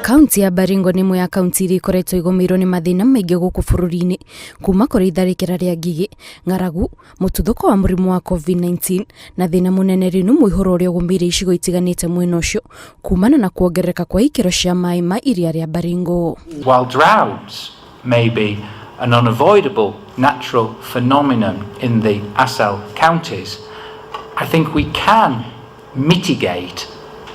Kauntĩ ya Baringo nĩ ĩmwe ya kauntĩ iria ikoretwo igũmĩirwo nĩ mathĩna maingĩ gũkũ bũrũri-inĩ kuma kũrĩ itharĩkĩra rĩa ngigĩ, ng'aragu, mũtuthũko wa mũrimũ wa COVID-19 na thĩna mũnene rĩu nĩ mũiyũro ũrĩa ũgũmĩire icigo itiganĩte mwena ũcio kumana na kuongerereka kwa ikĩro cia maĩ ma iria rĩa Baringo. While droughts may be an unavoidable natural phenomenon in the ASAL counties, I think we can mitigate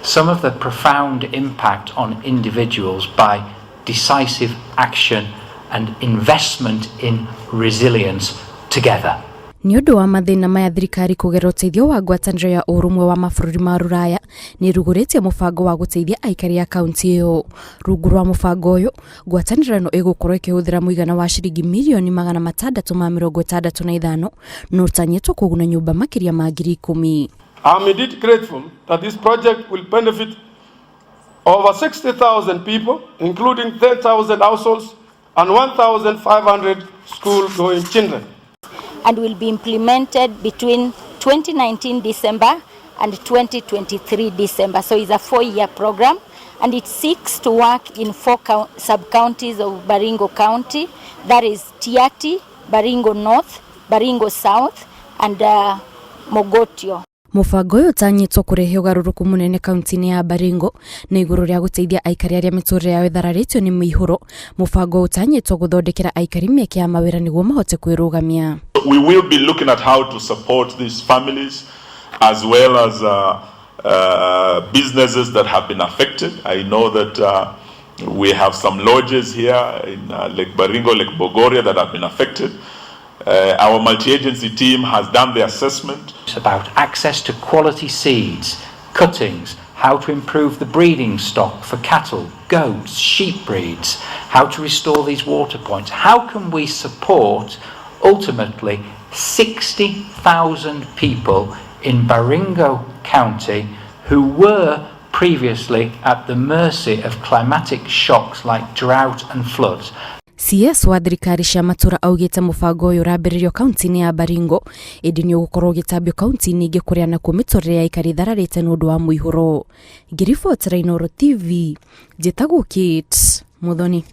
some of the profound impact on individuals by decisive action and investment in resilience together. Nĩ ũndũ wa mathĩna maya thirikari kũgerera ũteithio wa ngwatanĩro ya ũrũmwe wa mabũrũri ma Rũraya nĩ ĩrugũrĩtie mũbango wa gũteithia aikari a kauntĩ ĩyo. Rungu rwa mũbango ũyũ, ngwatanĩro ĩno ĩgũkorwo ĩkĩhũthĩra mũigana wa ciringi mirioni 665 no ũtanyĩtwo kũguna nyũmba makĩria ma 10,000. I'm indeed grateful that this project will benefit over 60,000 people, including 10,000 households and 1,500 school-going children. And will be implemented between 2019 December and 2023 December. So it's a 4-year program, and it seeks to work in 4 sub-counties of Baringo County. That is Tiati, Baringo North, Baringo South, and Mogotio. Mũbango ũyũ ũtanyĩtwo kũrehe ũgarũrũku mũnene kaunti-inĩ ya Baringo na igũrũ rĩa gũteithia aikari arĩa mĩtũrĩre yao ĩthararĩtio nĩ mũiyũro. Mũbango ũyũ ũtanyĩtwo gũthondekera aikari mĩeke ya mawĩra nĩguo mahote kwĩrũgamia. We will be looking at how to support these families as well as businesses that have been affected. I know that we have some lodges here in Lake Baringo, Lake Bogoria that have been affected. Our multi-agency team has done the assessment. It's about access to quality seeds, cuttings, how to improve the breeding stock for cattle, goats, sheep breeds, how to restore these water points. How can we support ultimately 60,000 people in Baringo County who were previously at the mercy of climatic shocks like drought and floods? CS wa thirikari cia matũra augĩte mũbango ũyũ ũrambĩrĩrio kaunti-inĩ ya Baringo ĩndĩ nĩ ũgũkorwo ũgĩtambio kaunti-inĩ ingĩ kũrĩa nakuo mĩtũrĩre ya aikari ĩthararĩte nĩ ũndũ wa mũiyũro. Ngĩribotera Inooro TV, njĩtagwo Kate Muthoni.